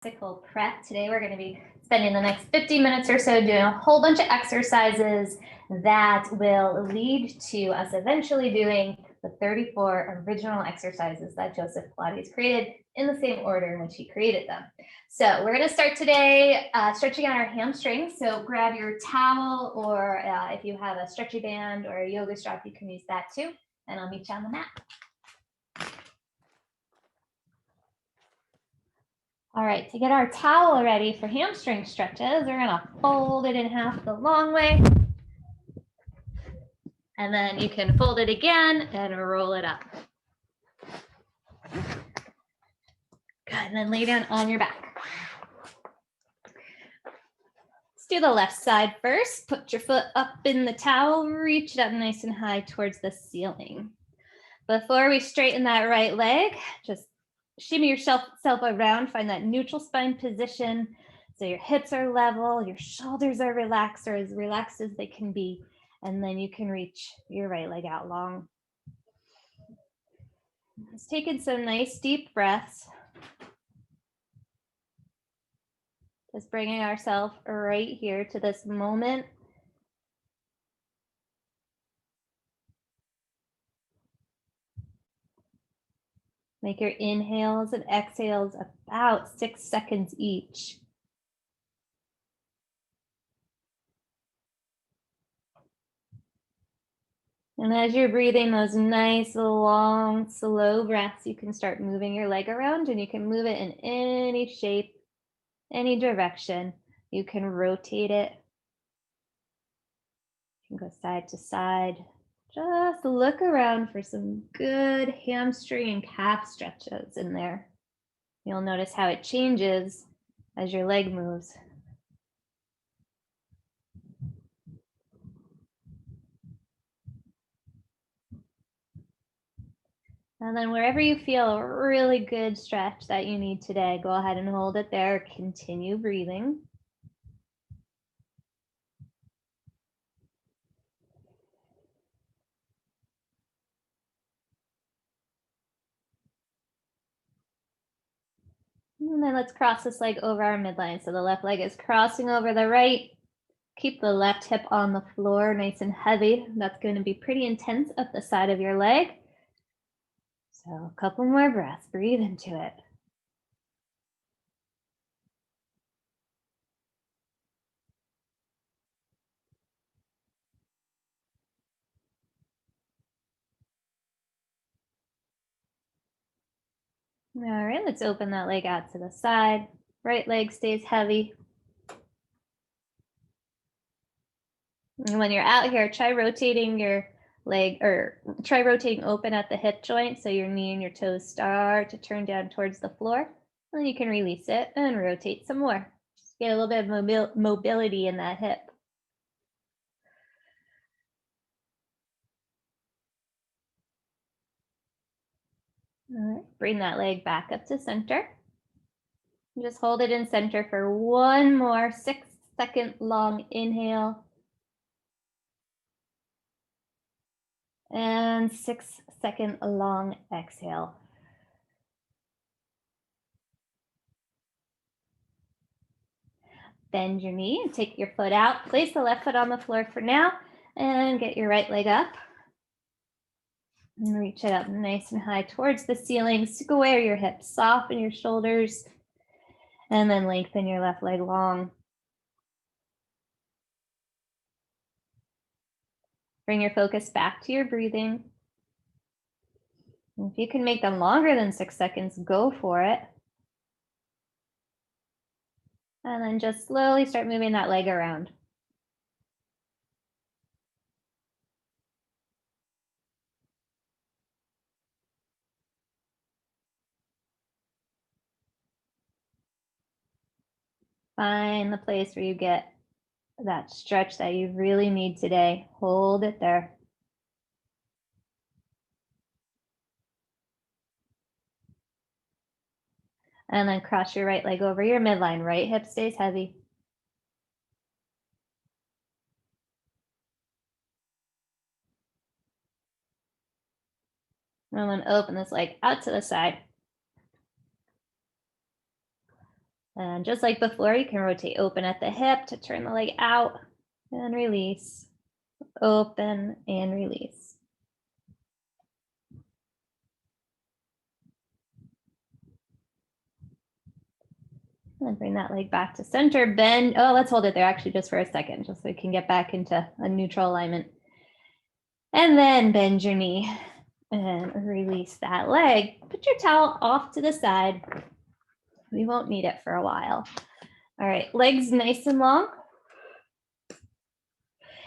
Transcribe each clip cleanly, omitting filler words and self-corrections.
Physical prep. Today we're going to be spending the next 50 minutes or so doing a whole bunch of exercises that will lead to us eventually doing the 34 original exercises that Joseph Pilates created in the same order in which he created them. So we're going to start today stretching out our hamstrings. So grab your towel, or if you have a stretchy band or a yoga strap, you can use that too. And I'll meet you on the mat. All right, to get our towel ready for hamstring stretches, we're gonna fold it in half the long way. And then you can fold it again and roll it up. Good, and then lay down on your back. Let's do the left side first. Put your foot up in the towel, reach it up nice and high towards the ceiling. Before we straighten that right leg, just shimmy yourself around, find that neutral spine position. So your hips are level, your shoulders are relaxed, or as relaxed as they can be. And then you can reach your right leg out long. Let's take in some nice deep breaths. Just bringing ourselves right here to this moment. Make your inhales and exhales about 6 seconds each. And as you're breathing those nice, long, slow breaths, you can start moving your leg around, and you can move it in any shape, any direction. You can rotate it. You can go side to side. Just look around for some good hamstring and calf stretches in there. You'll notice how it changes as your leg moves. And then wherever you feel a really good stretch that you need today, go ahead and hold it there. Continue breathing. And then let's cross this leg over our midline. So the left leg is crossing over the right. Keep the left hip on the floor, nice and heavy. That's going to be pretty intense up the side of your leg. So a couple more breaths, breathe into it. All right, let's open that leg out to the side. Right leg stays heavy. And when you're out here, try rotating your leg, or try rotating open at the hip joint so your knee and your toes start to turn down towards the floor. And then you can release it and rotate some more. Just get a little bit of mobility in that hip. All right, bring that leg back up to center. Just hold it in center for one more 6-second long inhale. And 6-second long exhale. Bend your knee and take your foot out. Place the left foot on the floor for now and get your right leg up. And reach it up nice and high towards the ceiling. Square your hips, soften your shoulders, and then lengthen your left leg long. Bring your focus back to your breathing. If you can make them longer than 6 seconds, go for it. And then just slowly start moving that leg around. Find the place where you get that stretch that you really need today. Hold it there. And then cross your right leg over your midline. Right hip stays heavy. And then open this leg out to the side. And just like before, you can rotate open at the hip to turn the leg out and release, open and release. And bring that leg back to center, bend. Oh, let's hold it there actually just for a second, just so we can get back into a neutral alignment. And then bend your knee and release that leg. Put your towel off to the side. We won't need it for a while. All right, legs nice and long.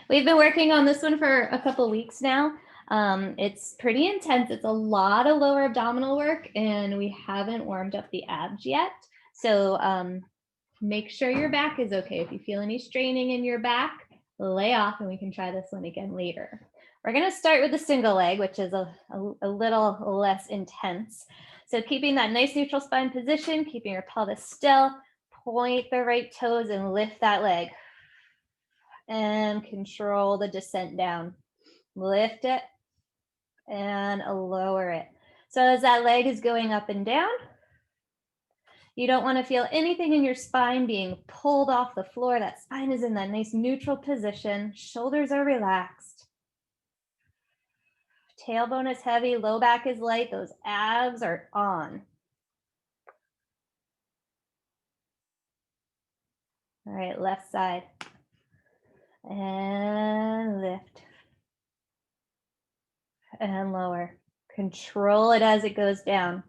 We've been working on this one for a couple of weeks now. It's pretty intense. It's a lot of lower abdominal work, and we haven't warmed up the abs yet. So make sure your back is okay. If you feel any straining in your back, lay off, and we can try this one again later. We're going to start with the single leg, which is a little less intense. So keeping that nice neutral spine position, keeping your pelvis still, point the right toes and lift that leg. And control the descent down. Lift it and lower it. So as that leg is going up and down, you don't want to feel anything in your spine being pulled off the floor. That spine is in that nice neutral position. Shoulders are relaxed. Tailbone is heavy, low back is light. Those abs are on. All right, left side. And lift. And lower. Control it as it goes down.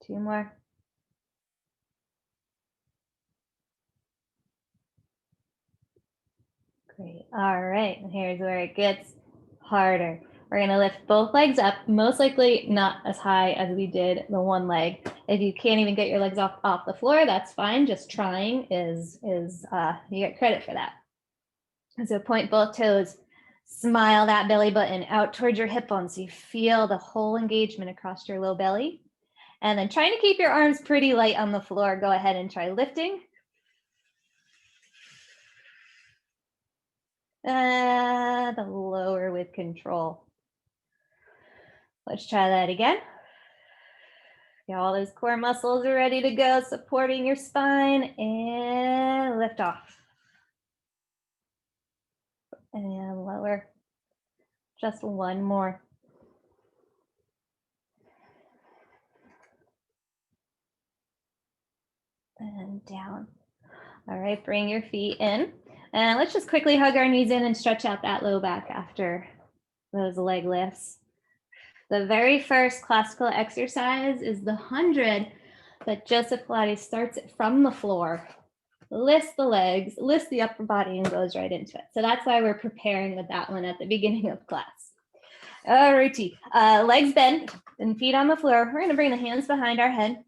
Two more. Great. All right. And here's where it gets harder. We're going to lift both legs up, most likely not as high as we did the one leg. If you can't even get your legs off the floor, that's fine. Just trying is you get credit for that. And so point both toes, smile that belly button out towards your hip bone so you feel the whole engagement across your low belly. And then trying to keep your arms pretty light on the floor, go ahead and try lifting. And lower with control. Let's try that again. Yeah, all those core muscles are ready to go, supporting your spine, and lift off. And lower. Just one more. And down. All right, bring your feet in. And let's just quickly hug our knees in and stretch out that low back after those leg lifts. The very first classical exercise is the 100 that Joseph Pilates starts it from the floor, lifts the legs, lifts the upper body, and goes right into it. So that's why we're preparing with that one at the beginning of class. All righty, legs bent and feet on the floor. We're going to bring the hands behind our head.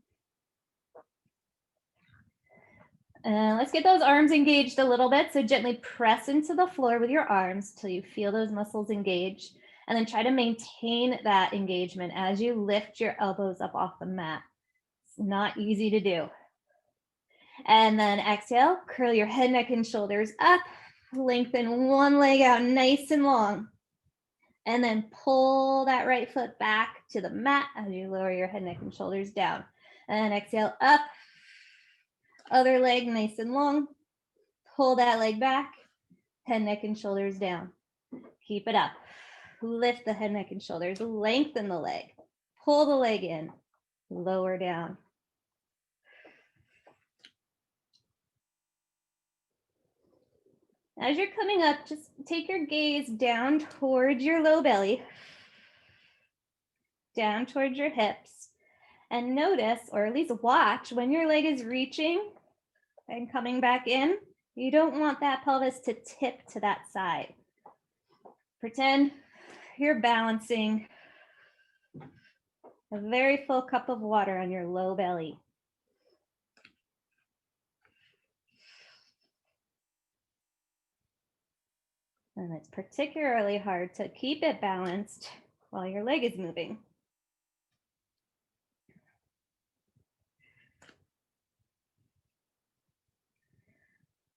Let's get those arms engaged a little bit. So gently press into the floor with your arms till you feel those muscles engage. And then try to maintain that engagement as you lift your elbows up off the mat. It's not easy to do. And then exhale, curl your head, neck, and shoulders up. Lengthen one leg out nice and long. And then pull that right foot back to the mat as you lower your head, neck, and shoulders down. And exhale up. Other leg nice and long. Pull that leg back. Head, neck, and shoulders down. Keep it up. Lift the head, neck, and shoulders. Lengthen the leg. Pull the leg in. Lower down. As you're coming up, just take your gaze down towards your low belly, down towards your hips, and notice, or at least watch, when your leg is reaching and coming back in, you don't want that pelvis to tip to that side. Pretend you're balancing a very full cup of water on your low belly. And it's particularly hard to keep it balanced while your leg is moving.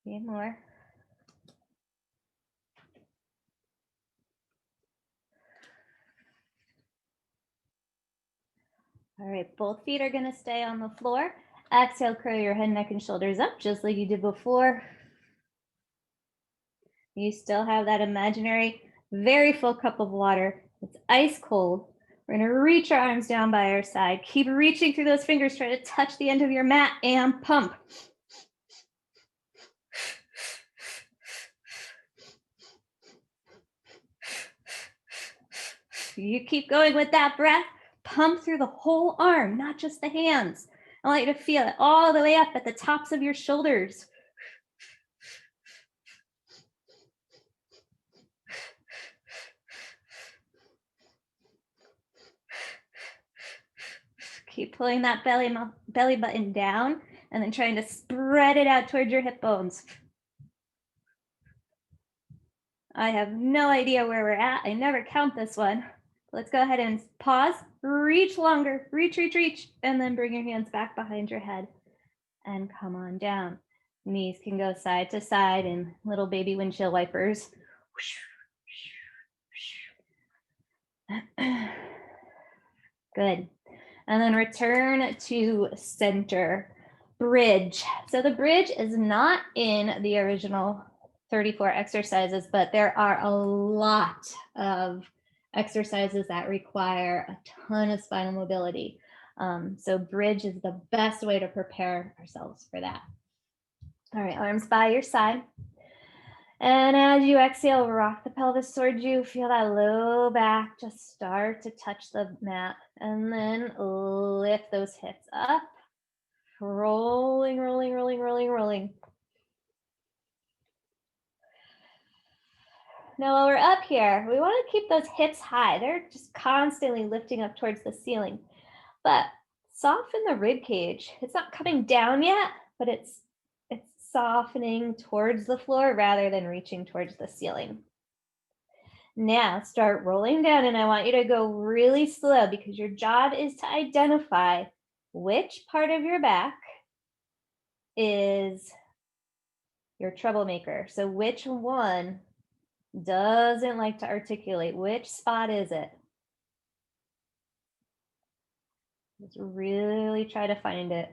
Few more. All right, both feet are going to stay on the floor. Exhale, curl your head, neck, and shoulders up, just like you did before. You still have that imaginary, very full cup of water. It's ice cold. We're going to reach our arms down by our side. Keep reaching through those fingers. Try to touch the end of your mat and pump. You keep going with that breath. Pump through the whole arm, not just the hands. I want you to feel it all the way up at the tops of your shoulders. Keep pulling that belly button down and then trying to spread it out towards your hip bones. I have no idea where we're at. I never count this one. Let's go ahead and pause, reach longer, reach, and then bring your hands back behind your head and come on down. Knees can go side to side in little baby windshield wipers. Good. And then return to center. Bridge. So the bridge is not in the original 34 exercises, but there are a lot of exercises that require a ton of spinal mobility. So bridge is the best way to prepare ourselves for that. All right, arms by your side. And as you exhale, rock the pelvis towards you. Feel that low back just start to touch the mat. And then lift those hips up. Rolling, rolling, rolling, rolling, rolling. Now while we're up here, we want to keep those hips high. They're just constantly lifting up towards the ceiling. But soften the rib cage. It's not coming down yet, but it's softening towards the floor rather than reaching towards the ceiling. Now start rolling down, and I want you to go really slow because your job is to identify which part of your back is your troublemaker. So which one doesn't like to articulate? Which spot is it? Just really try to find it.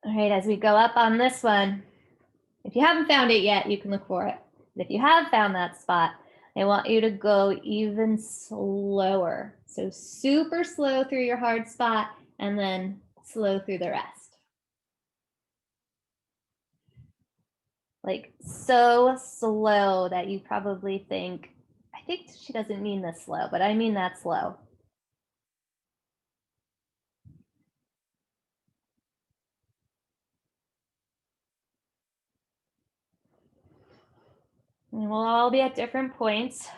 All right, as we go up on this one, if you haven't found it yet, you can look for it. But if you have found that spot, I want you to go even slower. So super slow through your hard spot and then slow through the rest. Like so slow that you probably think, I think she doesn't mean this slow, but I mean that slow. And we'll all be at different points.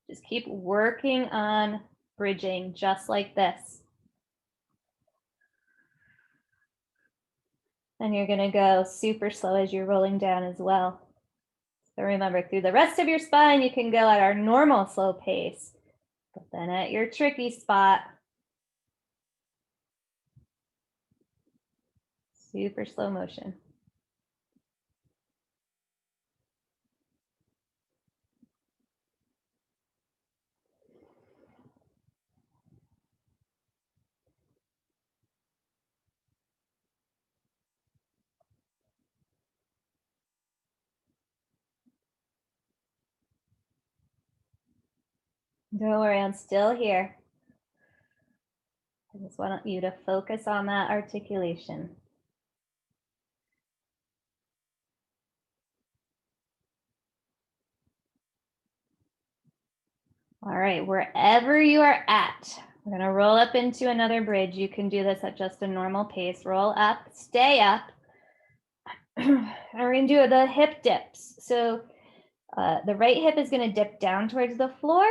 Just keep working on bridging just like this. And you're going to go super slow as you're rolling down as well. So remember, through the rest of your spine, you can go at our normal slow pace. But then at your tricky spot, super slow motion. Don't worry, I'm still here. I just want you to focus on that articulation. All right, wherever you are at, we're going to roll up into another bridge. You can do this at just a normal pace. Roll up, stay up. And we're going to do the hip dips. So the right hip is going to dip down towards the floor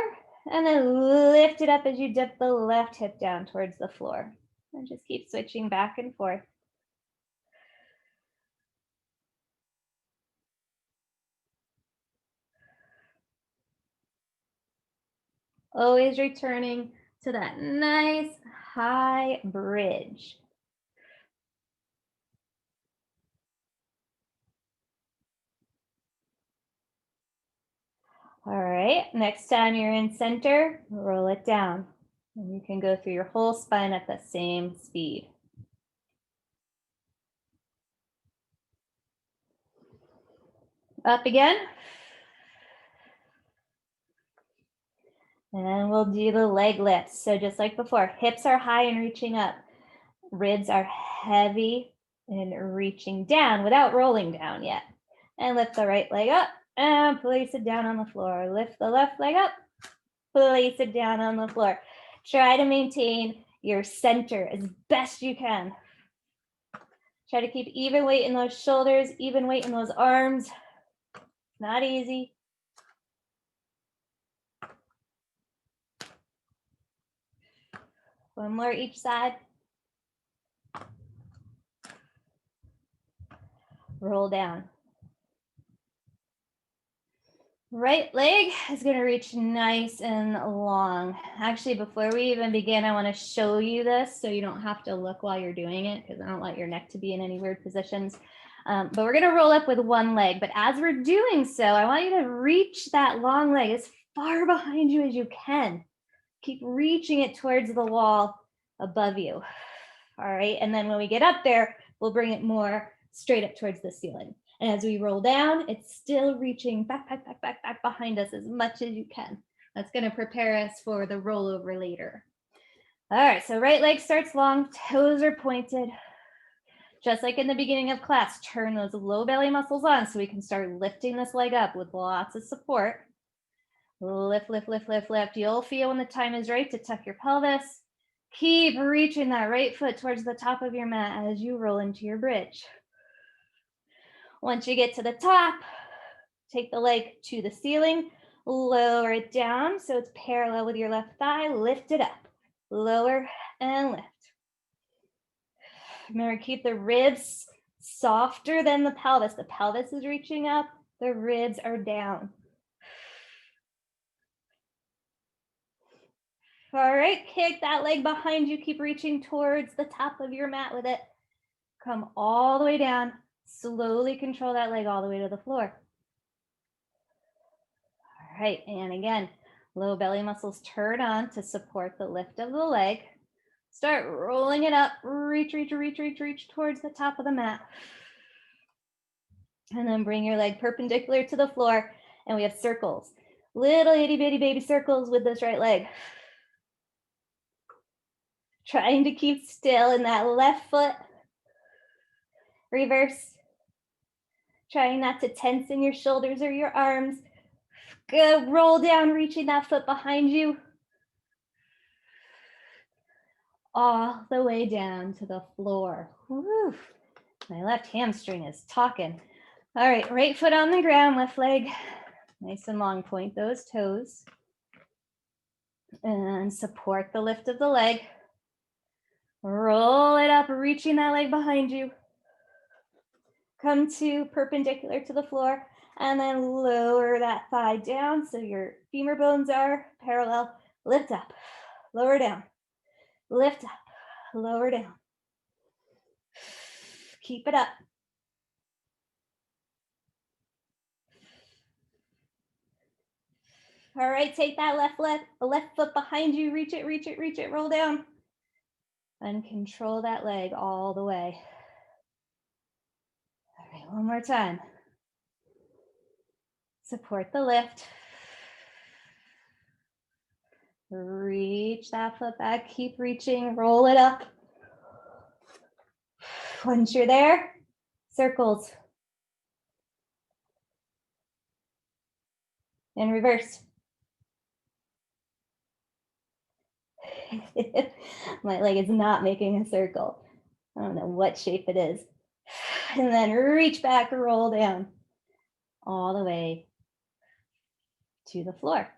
and then lift it up as you dip the left hip down towards the floor. And just keep switching back and forth. Always returning to that nice high bridge. All right, next time you're in center, roll it down. And you can go through your whole spine at the same speed. Up again. And we'll do the leg lifts. So just like before, hips are high and reaching up. Ribs are heavy and reaching down without rolling down yet. And lift the right leg up and place it down on the floor. Lift the left leg up, place it down on the floor. Try to maintain your center as best you can. Try to keep even weight in those shoulders, even weight in those arms. Not easy. One more each side. Roll down. Right leg is going to reach nice and long. Actually, before we even begin, I want to show you this so you don't have to look while you're doing it, because I don't want your neck to be in any weird positions. But we're going to roll up with one leg. But as we're doing so, I want you to reach that long leg as far behind you as you can. Keep reaching it towards the wall above you. All right. And then when we get up there, we'll bring it more straight up towards the ceiling. And as we roll down, it's still reaching back behind us as much as you can. That's going to prepare us for the rollover later. All right, so right leg starts long, toes are pointed. Just like in the beginning of class, turn those low belly muscles on so we can start lifting this leg up with lots of support. Lift, lift, lift, lift, lift. You'll feel when the time is right to tuck your pelvis. Keep reaching that right foot towards the top of your mat as you roll into your bridge. Once you get to the top, take the leg to the ceiling, lower it down so it's parallel with your left thigh, lift it up, lower and lift. Remember, keep the ribs softer than the pelvis. The pelvis is reaching up, the ribs are down. All right, kick that leg behind you, keep reaching towards the top of your mat with it. Come all the way down, slowly control that leg all the way to the floor. All right, and again, low belly muscles turn on to support the lift of the leg. Start rolling it up, reach, reach, reach, reach, reach towards the top of the mat. And then bring your leg perpendicular to the floor, and we have circles. Little itty bitty baby circles with this right leg. Trying to keep still in that left foot. Reverse. Trying not to tense in your shoulders or your arms. Good, roll down, reaching that foot behind you. All the way down to the floor. Woo. My left hamstring is talking. All right, right foot on the ground, left leg. Nice and long, point those toes. And support the lift of the leg. Roll it up, reaching that leg behind you. Come to perpendicular to the floor, and then lower that thigh down so your femur bones are parallel. Lift up, lower down, lift up, lower down. Keep it up. All right, take that left foot behind you, reach it, reach it, reach it, roll down. And control that leg all the way. All right, one more time. Support the lift. Reach that foot back, keep reaching, roll it up. Once you're there, circles. And reverse. My leg is not making a circle. I don't know what shape it is. And then reach back, roll down all the way to the floor.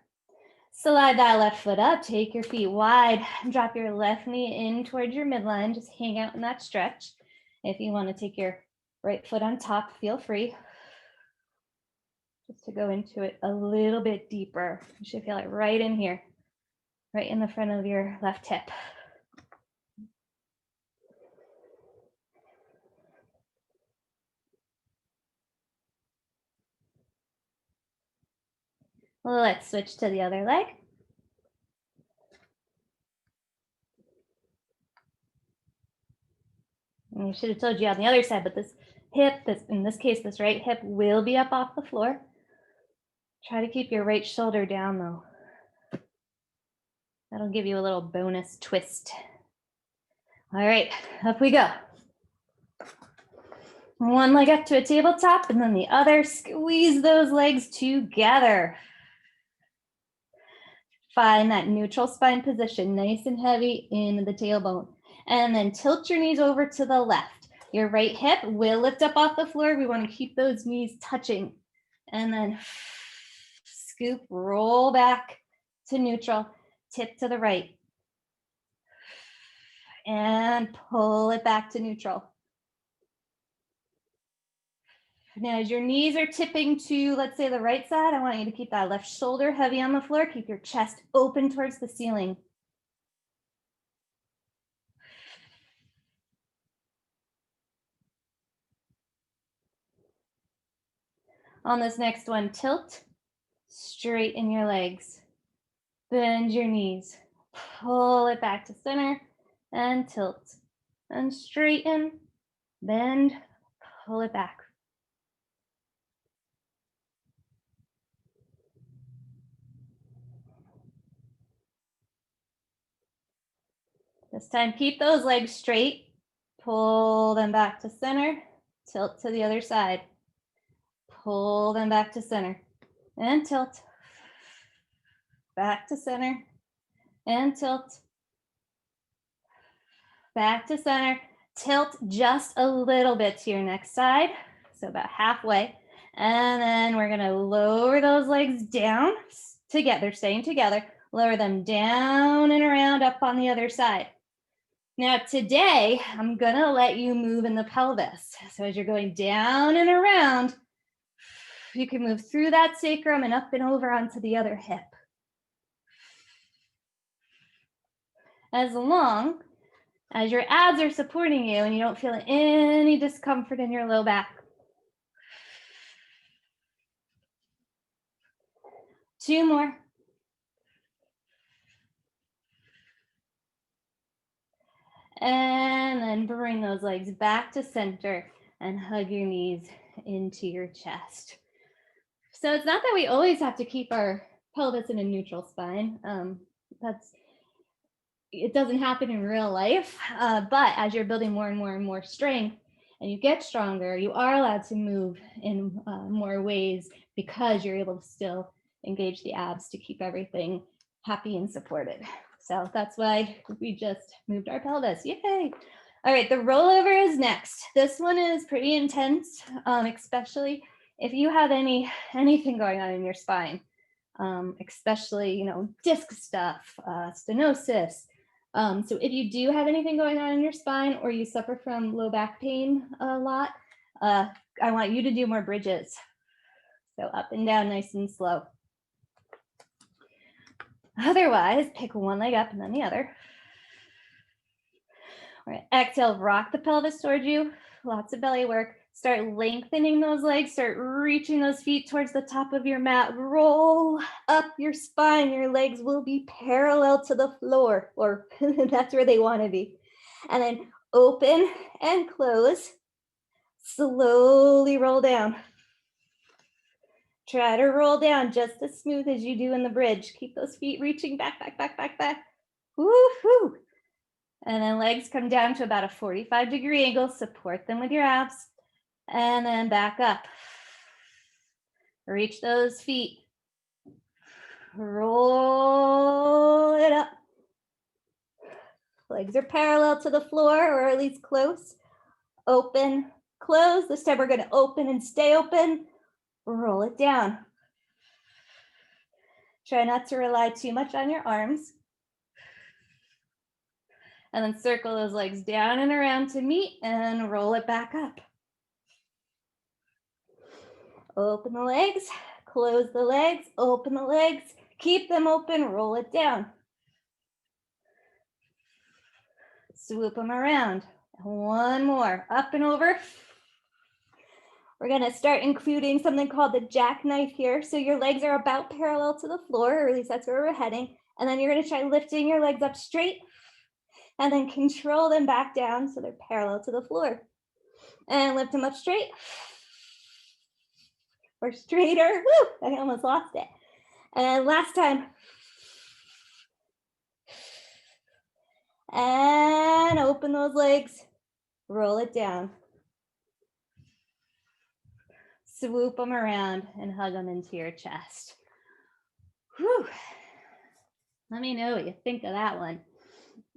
Slide that left foot up, take your feet wide, drop your left knee in towards your midline, just hang out in that stretch. If you want to take your right foot on top, feel free. Just to go into it a little bit deeper. You should feel it right in here, right in the front of your left hip. Let's switch to the other leg. And I should have told you on the other side, but this hip, in this case, this right hip will be up off the floor. Try to keep your right shoulder down though. That'll give you a little bonus twist. All right, up we go. One leg up to a tabletop and then the other. Squeeze those legs together. Find that neutral spine position, nice and heavy in the tailbone. And then tilt your knees over to the left. Your right hip will lift up off the floor. We want to keep those knees touching. And then scoop, roll back to neutral, tip to the right. And pull it back to neutral. Now, as your knees are tipping to, let's say, the right side, I want you to keep that left shoulder heavy on the floor. Keep your chest open towards the ceiling. On this next one, tilt, straighten your legs, bend your knees, pull it back to center, and tilt, and straighten, bend, pull it back. This time, keep those legs straight, pull them back to center, tilt to the other side, pull them back to center, and tilt, back to center, and tilt, back to center, tilt just a little bit to your next side, so about halfway, and then we're gonna lower those legs down together, staying together, lower them down and around up on the other side. Now today, I'm gonna let you move in the pelvis. So as you're going down and around, you can move through that sacrum and up and over onto the other hip. As long as your abs are supporting you and you don't feel any discomfort in your low back. 2 more. And then bring those legs back to center and hug your knees into your chest. So it's not that we always have to keep our pelvis in a neutral spine. It doesn't happen in real life, but as you're building more and more and more strength and you get stronger, you are allowed to move in more ways because you're able to still engage the abs to keep everything happy and supported. So that's why we just moved our pelvis. Yay! All right, the rollover is next. This one is pretty intense, especially if you have anything going on in your spine, especially disc stuff, stenosis. So if you do have anything going on in your spine or you suffer from low back pain a lot, I want you to do more bridges. So up and down, nice and slow. Otherwise, pick one leg up and then the other. All right, exhale, rock the pelvis towards you. Lots of belly work. Start lengthening those legs. Start reaching those feet towards the top of your mat. Roll up your spine. Your legs will be parallel to the floor, or that's where they want to be. And then open and close. Slowly roll down. Try to roll down just as smooth as you do in the bridge. Keep those feet reaching back, back, back, back, back. Woo-hoo. And then legs come down to about a 45-degree angle. Support them with your abs. And then back up. Reach those feet. Roll it up. Legs are parallel to the floor, or at least close. Open, close. This time we're going to open and stay open. Roll it down. Try not to rely too much on your arms. And then circle those legs down and around to meet and roll it back up. Open the legs, close the legs, open the legs, keep them open, roll it down. Swoop them around. One more, up and over. We're gonna start including something called the jackknife here. So your legs are about parallel to the floor, or at least that's where we're heading. And then you're gonna try lifting your legs up straight and then control them back down so they're parallel to the floor. And lift them up straight or straighter. Woo, I almost lost it. And last time. And open those legs, roll it down. Swoop them around and hug them into your chest. Whew. Let me know what you think of that one.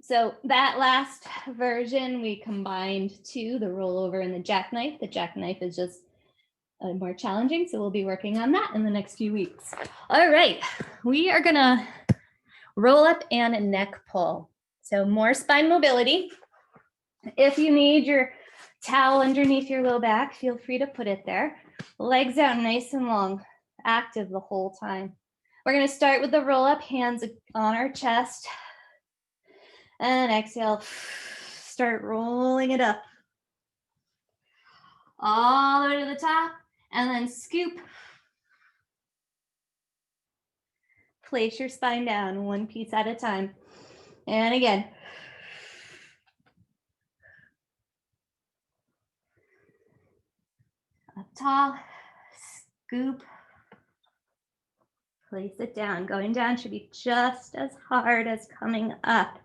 So that last version, we combined the rollover and the jackknife. The jackknife is just more challenging, so we'll be working on that in the next few weeks. All right, we are gonna roll up and neck pull. So more spine mobility. If you need your towel underneath your low back, feel free to put it there. Legs out nice and long, active the whole time. We're gonna start with the roll up, hands on our chest. And exhale, start rolling it up. All the way to the top, and then scoop. Place your spine down, one piece at a time. And again. Up tall, scoop. Place it down. Going down should be just as hard as coming up.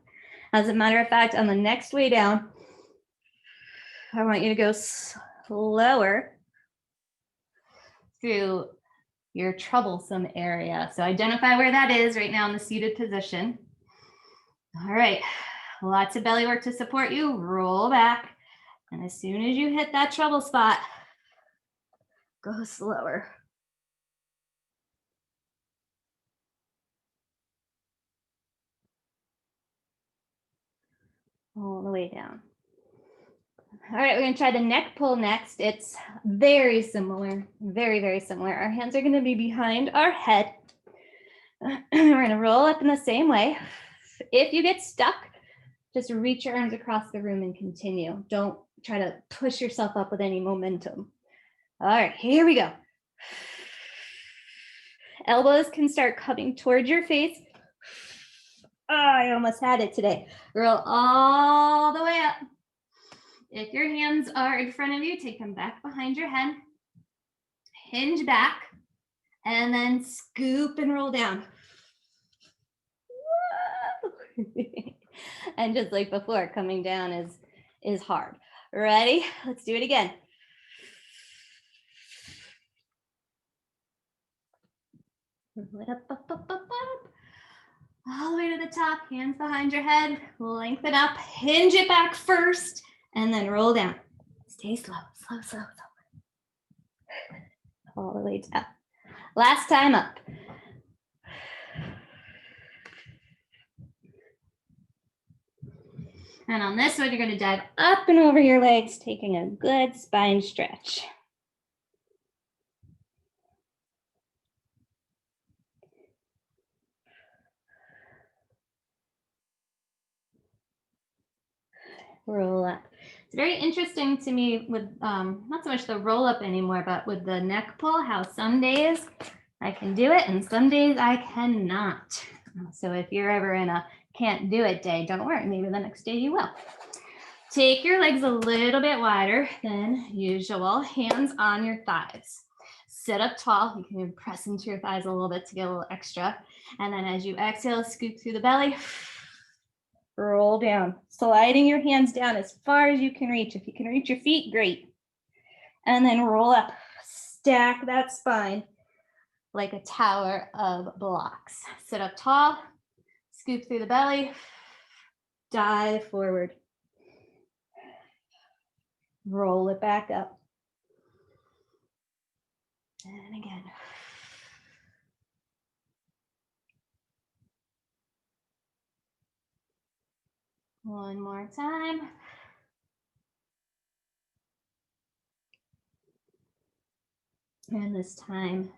As a matter of fact, on the next way down, I want you to go slower through your troublesome area. So identify where that is right now in the seated position. All right, lots of belly work to support you. Roll back. And as soon as you hit that trouble spot, go slower. All the way down. All right, we're gonna try the neck pull next. It's very similar, very, very similar. Our hands are gonna be behind our head. We're gonna roll up in the same way. If you get stuck, just reach your arms across the room and continue. Don't try to push yourself up with any momentum. All right, here we go. Elbows can start coming towards your face. Oh, I almost had it today. Roll all the way up. If your hands are in front of you, take them back behind your head. Hinge back, and then scoop and roll down. And just like before, coming down is hard. Ready? Let's do it again. Roll it up. All the way to the top, hands behind your head, lengthen up, hinge it back first, and then roll down. Stay slow. All the way down. Last time up. And on this one, you're going to dive up and over your legs, taking a good spine stretch. Roll up. It's very interesting to me with not so much the roll up anymore, but with the neck pull, how some days I can do it and some days I cannot. So if you're ever in a can't do it day, don't worry, maybe the next day you will. Take your legs a little bit wider than usual, hands on your thighs. Sit up tall, you can even press into your thighs a little bit to get a little extra. And then as you exhale, scoop through the belly, roll down, sliding your hands down as far as you can reach. If you can reach your feet, great. And then roll up, stack that spine like a tower of blocks. Sit up tall, scoop through the belly, dive forward. Roll it back up. And again. One more time. And this time,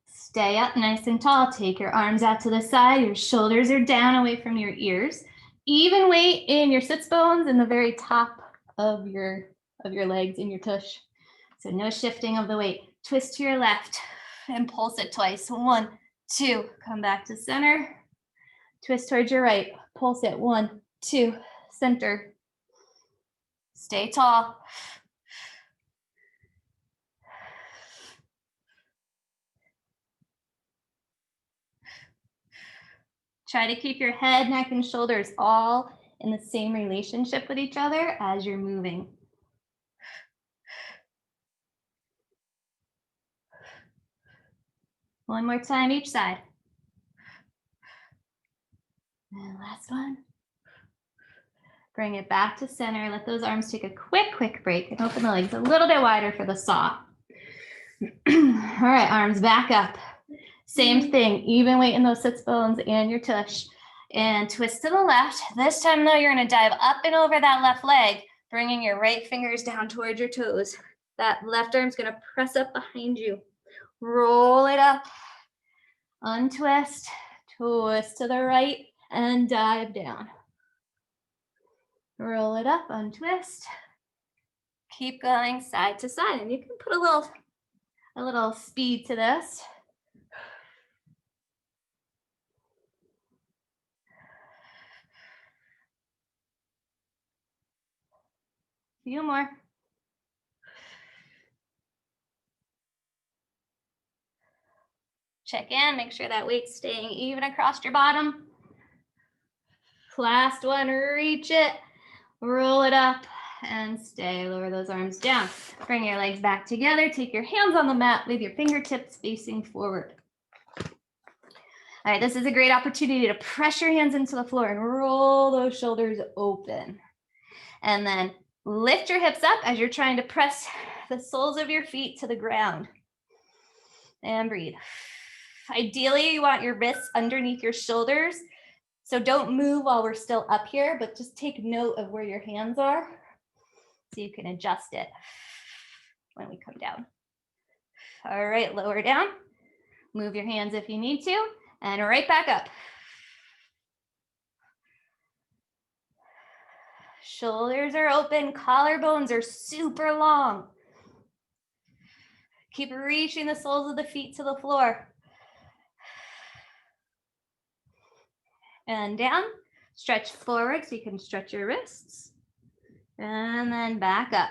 stay up nice and tall. Take your arms out to the side. Your shoulders are down away from your ears. Even weight in your sits bones and the very top of your legs in your tush. So no shifting of the weight. Twist to your left and pulse it twice. 1, 2, come back to center. Twist towards your right, pulse it. 1, 2, center. Stay tall. Try to keep your head, neck, and shoulders all in the same relationship with each other as you're moving. One more time each side. And last one. Bring it back to center. Let those arms take a quick break and open the legs a little bit wider for the saw. All right, arms back up. Same thing, even weight in those sits bones and your tush. And twist to the left. This time though, you're gonna dive up and over that left leg, bringing your right fingers down towards your toes. That left arm's gonna press up behind you. Roll it up, untwist, twist to the right, and dive down. Roll it up, untwist. Keep going side to side, and you can put a little speed to this. A few more. Check in, make sure that weight's staying even across your bottom. Last one, reach it, roll it up, and stay. Lower those arms down. Bring your legs back together. Take your hands on the mat with your fingertips facing forward. All right, this is a great opportunity to press your hands into the floor and roll those shoulders open. And then lift your hips up as you're trying to press the soles of your feet to the ground. And breathe. Ideally, you want your wrists underneath your shoulders. So don't move while we're still up here, but just take note of where your hands are so you can adjust it when we come down. All right, lower down. Move your hands if you need to, and right back up. Shoulders are open, collarbones are super long. Keep reaching the soles of the feet to the floor. And down, stretch forward so you can stretch your wrists. And then back up.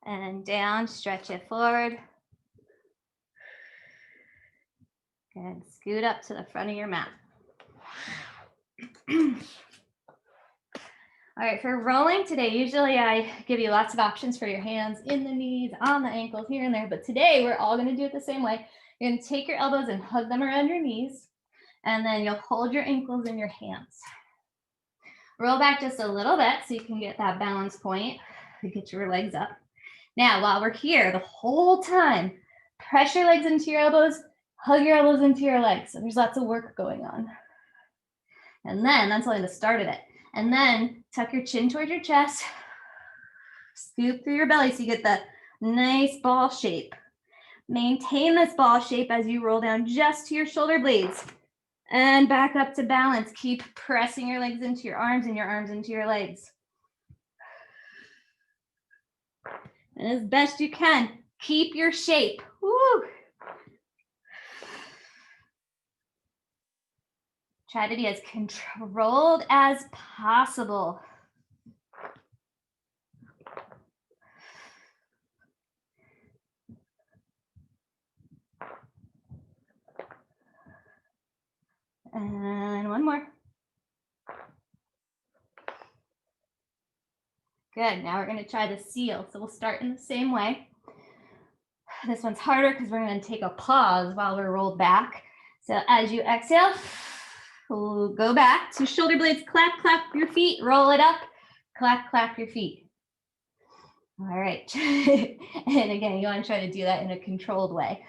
And down, stretch it forward. And scoot up to the front of your mat. All right, for rolling today, usually I give you lots of options for your hands in the knees, on the ankles, here and there. But today we're all going to do it the same way. You're going to take your elbows and hug them around your knees. And then you'll hold your ankles in your hands. Roll back just a little bit so you can get that balance point to get your legs up. Now, while we're here, the whole time, press your legs into your elbows, hug your elbows into your legs. So there's lots of work going on. And then that's only the start of it. And then tuck your chin towards your chest, scoop through your belly so you get that nice ball shape. Maintain this ball shape as you roll down just to your shoulder blades and back up to balance. Keep pressing your legs into your arms and your arms into your legs. And as best you can, keep your shape. Woo. Try to be as controlled as possible. And one more. Good, now we're going to try the seal. So we'll start in the same way. This one's harder because we're going to take a pause while we're rolled back. So as you exhale, we'll go back to shoulder blades, clap, clap your feet, roll it up, clap, clap your feet. All right. And again, you want to try to do that in a controlled way,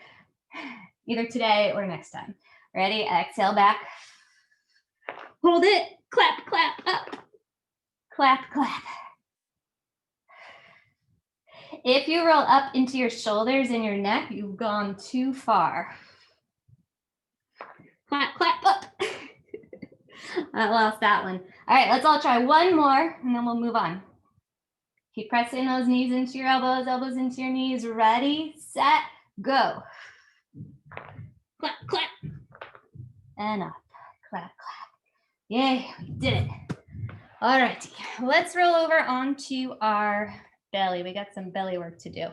either today or next time. Ready? Exhale back. Hold it, clap, clap, up, clap, clap. If you roll up into your shoulders and your neck, you've gone too far. Clap, clap, up. I lost that one. All right, let's all try one more and then we'll move on. Keep pressing those knees into your elbows, elbows into your knees. Ready, set, go. Clap, clap. And up, clap, clap. Yay, we did it. All righty, let's roll over onto our belly. We got some belly work to do.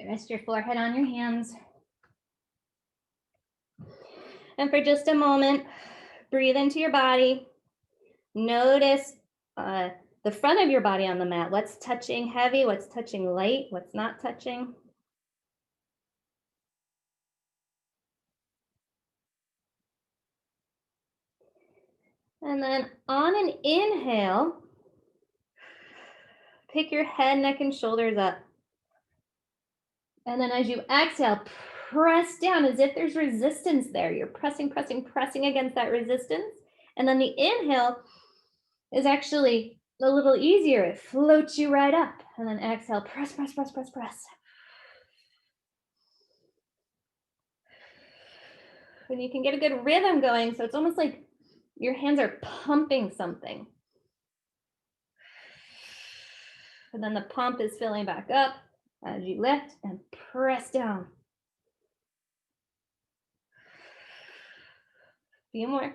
Rest your forehead on your hands. And for just a moment, breathe into your body. Notice the front of your body on the mat. What's touching heavy, what's touching light, what's not touching. And then on an inhale, pick your head, neck, and shoulders up. And then as you exhale, press down as if there's resistance there. You're pressing, pressing, pressing against that resistance. And then the inhale is actually a little easier. It floats you right up. And then exhale, press, press, press, press, press. And you can get a good rhythm going. So it's almost like your hands are pumping something. And then the pump is filling back up as you lift and press down. A few more.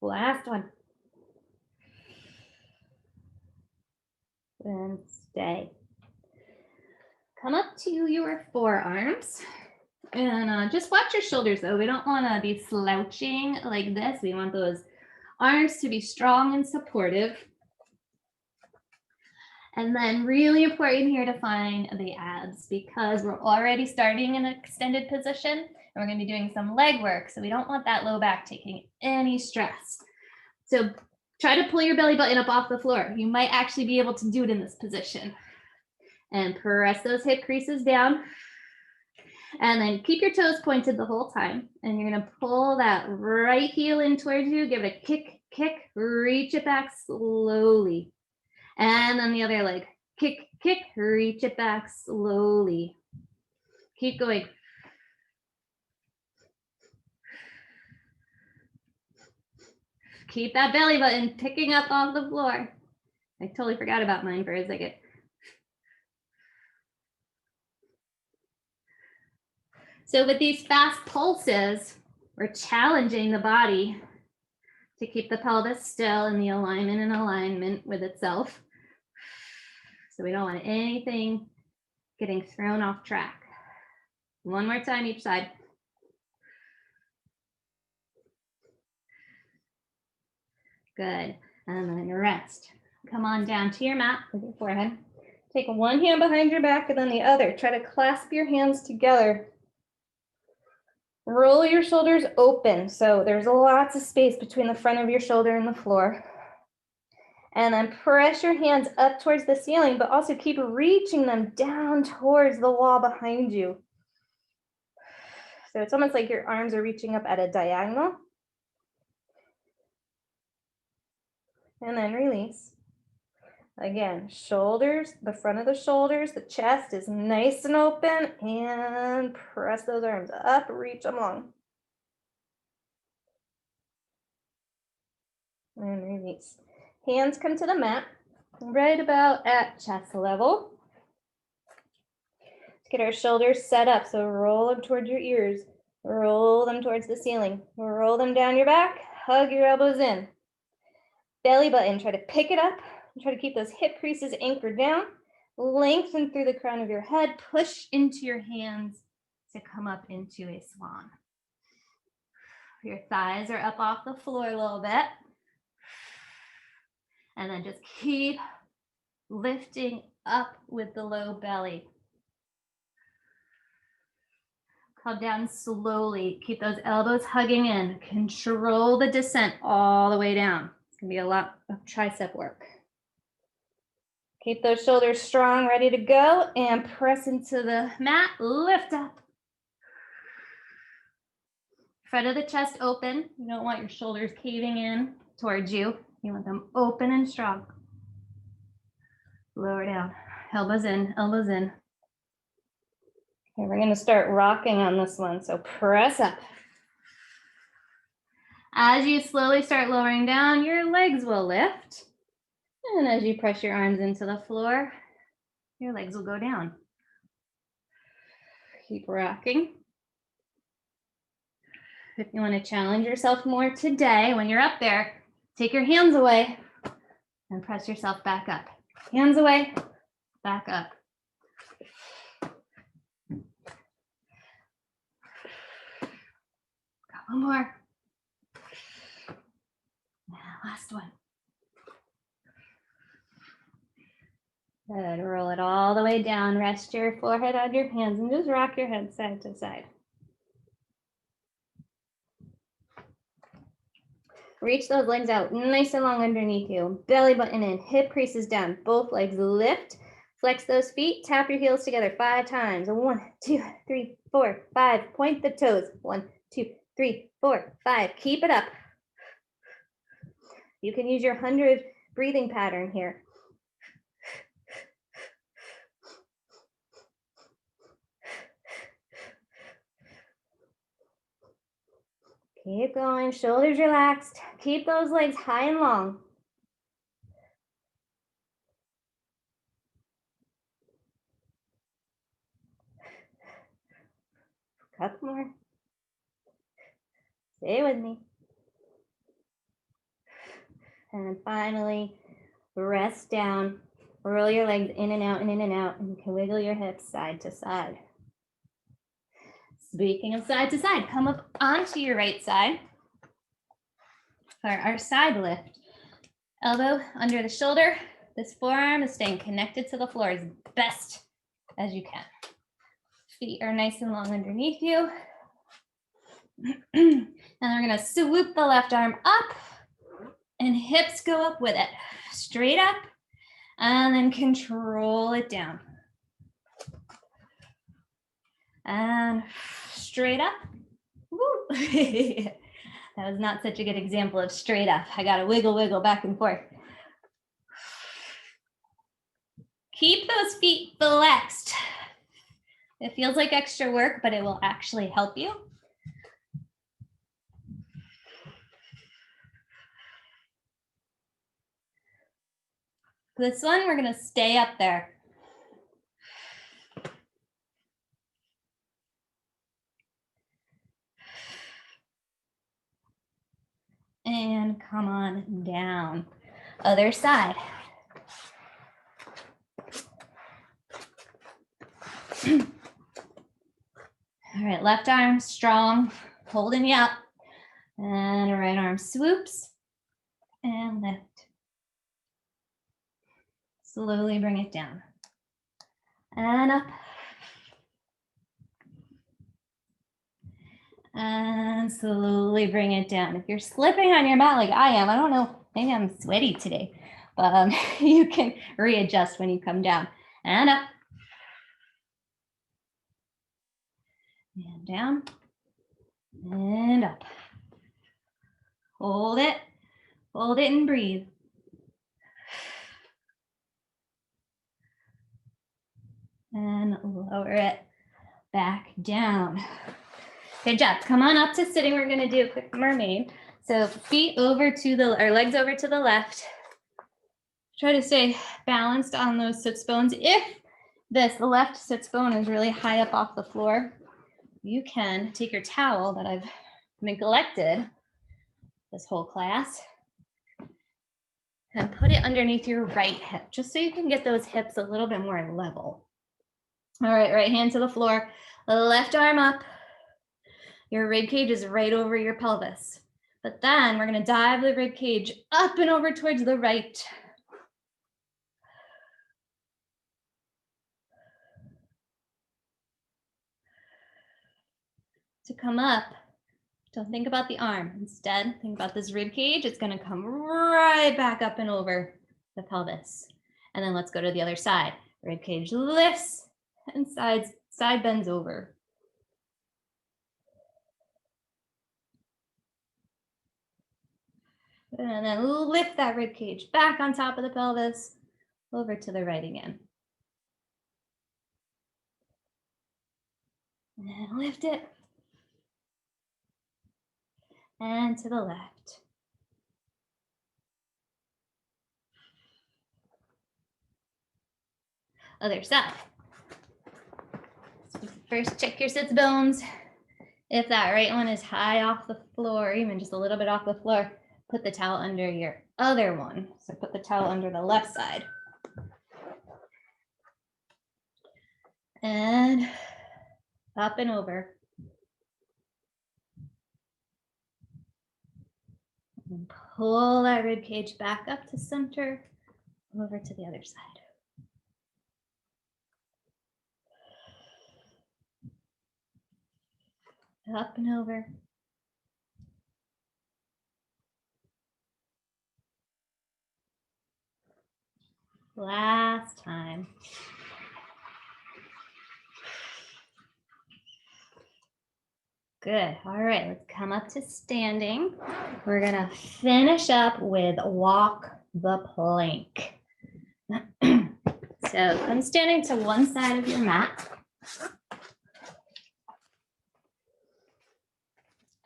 Last one. And stay. Come up to your forearms and just watch your shoulders though. We don't want to be slouching like this. We want those arms to be strong and supportive. And then really important here to find the abs because we're already starting in an extended position and we're going to be doing some leg work. So we don't want that low back taking any stress. So try to pull your belly button up off the floor. You might actually be able to do it in this position. And press those hip creases down. And then keep your toes pointed the whole time. And you're going to pull that right heel in towards you. Give it a kick, kick, reach it back slowly. And then the other leg, kick, kick, reach it back slowly. Keep going. Keep that belly button picking up off the floor. I totally forgot about mine for a second. So with these fast pulses, we're challenging the body to keep the pelvis still in the alignment and alignment with itself. So we don't want anything getting thrown off track. One more time each side. Good. And then rest. Come on down to your mat with your forehead. Take one hand behind your back and then the other. Try to clasp your hands together. Roll your shoulders open. So there's lots of space between the front of your shoulder and the floor. And then press your hands up towards the ceiling, but also keep reaching them down towards the wall behind you. So it's almost like your arms are reaching up at a diagonal. And then release. Again, shoulders, the front of the shoulders, the chest is nice and open, and press those arms up, reach them long. And release. Hands come to the mat, right about at chest level. Let's get our shoulders set up, so roll them towards your ears, roll them towards the ceiling, roll them down your back, hug your elbows in. Belly button, try to pick it up. Try to keep those hip creases anchored down. Lengthen through the crown of your head. Push into your hands to come up into a swan. Your thighs are up off the floor a little bit. And then just keep lifting up with the low belly. Come down slowly. Keep those elbows hugging in. Control the descent all the way down. It's going to be a lot of tricep work. Keep those shoulders strong, ready to go, and press into the mat, lift up. Front of the chest open. You don't want your shoulders caving in towards you. You want them open and strong. Lower down, elbows in, Okay, we're gonna start rocking on this one, so press up. As you slowly start lowering down, your legs will lift. And as you press your arms into the floor, your legs will go down. Keep rocking. If you want to challenge yourself more today, when you're up there, take your hands away and press yourself back up. Hands away, back up. Got one more. Last one. Good. Roll it all the way down. Rest your forehead on your hands and just rock your head side to side. Reach those legs out nice and long underneath you. Belly button in, hip creases down. Both legs lift. Flex those feet. Tap your heels together 5 times. 1, 2, 3, 4, 5. Point the toes. 1, 2, 3, 4, 5. Keep it up. You can use your 100 breathing pattern here. Keep going, shoulders relaxed. Keep those legs high and long. Couple more. Stay with me. And finally, rest down. Roll your legs in and out and in and out, and you can wiggle your hips side to side. Speaking of side to side, come up onto your right side for our side lift. Elbow under the shoulder. This forearm is staying connected to the floor as best as you can. Feet are nice and long underneath you. And we're gonna swoop the left arm up and hips go up with it. Straight up and then control it down. And straight up. Woo. That was not such a good example of straight up. I gotta wiggle back and forth. Keep those feet flexed. It feels like extra work, but it will actually help you. This one, we're gonna stay up there. And come on down. Other side. All right, left arm strong, holding you up. And right arm swoops and lift. Slowly bring it down. And up. And slowly bring it down. If you're slipping on your mat like I am, I don't know, maybe I'm sweaty today, but you can readjust when you come down. And up. And down. And up. Hold it and breathe. And lower it back down. Good job. Come on up to sitting. We're gonna do a quick mermaid. So feet over to the, or legs over to the left. Try to stay balanced on those sits bones. If this left sits bone is really high up off the floor, you can take your towel that I've neglected this whole class and put it underneath your right hip, just so you can get those hips a little bit more level. All right, right hand to the floor, left arm up. Your rib cage is right over your pelvis. But then we're gonna dive the rib cage up and over towards the right. To come up, don't think about the arm. Instead, think about this rib cage. It's gonna come right back up and over the pelvis. And then let's go to the other side. Rib cage lifts and side bends over. And then lift that rib cage back on top of the pelvis, over to the right again. And lift it. And to the left. Other side. So first, check your sits bones. If that right one is high off the floor, even just a little bit off the floor, put the towel under your other one. So put the towel under the left side. And up and over. And pull that rib cage back up to center, over to the other side. Up and over. Last time. Good. All right, let's come up to standing. We're gonna finish up with walk the plank. So come standing to one side of your mat.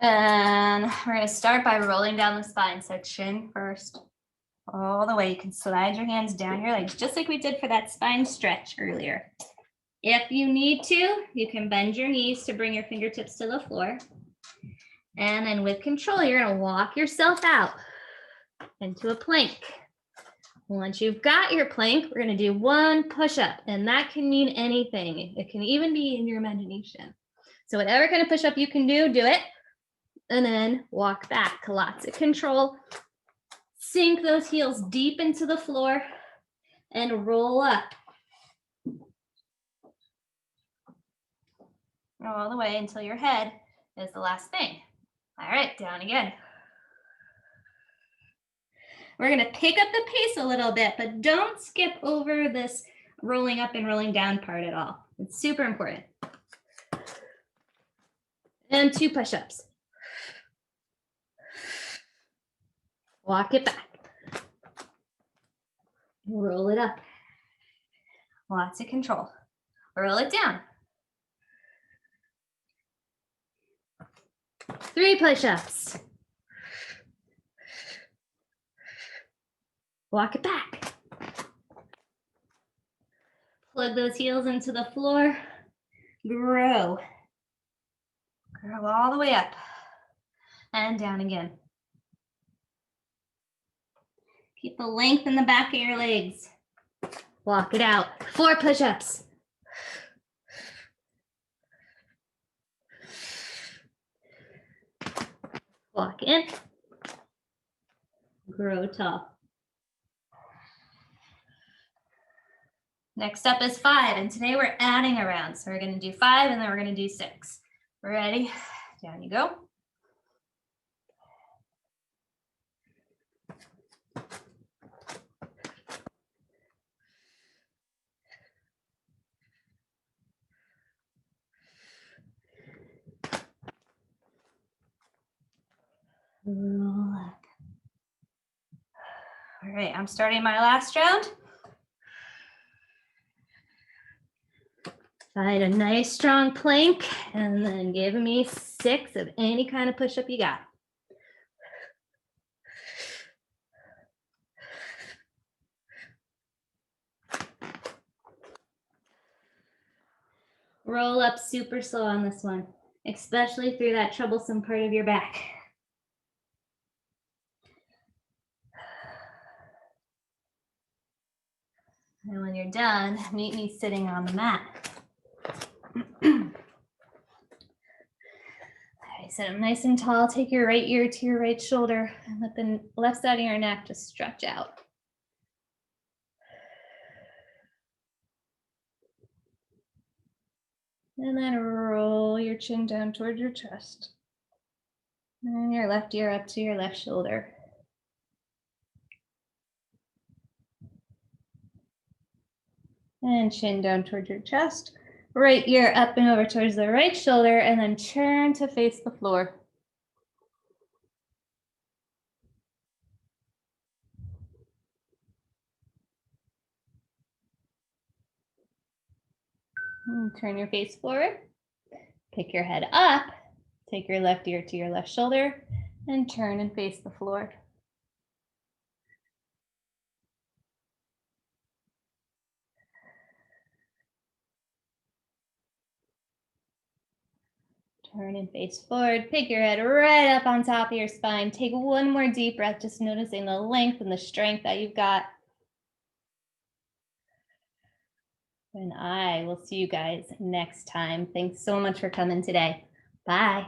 And we're gonna start by rolling down the spine. So chin first, all the way. You can slide your hands down your legs, just like we did for that spine stretch earlier. If you need to, you can bend your knees to bring your fingertips to the floor. And then with control, you're gonna walk yourself out into a plank. Once you've got your plank, we're gonna do one push-up, and that can mean anything. It can even be in your imagination. So whatever kind of push-up you can do it. And then walk back, lots of control. Sink those heels deep into the floor and roll up. All the way until your head is the last thing. All right, down again. We're gonna pick up the pace a little bit, but don't skip over this rolling up and rolling down part at all. It's super important. And 2 push-ups. Walk it back. Roll it up. Lots of control. Roll it down. 3 push-ups. Walk it back. Plug those heels into the floor. Grow. Grow all the way up. And down again. Keep the length in the back of your legs. Walk it out. 4 push-ups. Walk in. Grow tall. Next up is 5, and today we're adding a round. So we're gonna do 5, and then we're gonna do 6. Ready? Down you go. Roll up. All right, I'm starting my last round. Find a nice strong plank and then give me 6 of any kind of push-up you got. Roll up super slow on this one, especially through that troublesome part of your back. And when you're done, meet me sitting on the mat. Sit up nice and tall. Take your right ear to your right shoulder and let the left side of your neck just stretch out. And then roll your chin down towards your chest. And your left ear up to your left shoulder. And chin down towards your chest. Right ear up and over towards the right shoulder, and then turn to face the floor. And turn your face forward. Pick your head up, take your left ear to your left shoulder, and turn and face the floor. Turn and face forward. Pick your head right up on top of your spine. Take one more deep breath, just noticing the length and the strength that you've got. And I will see you guys next time. Thanks so much for coming today. Bye.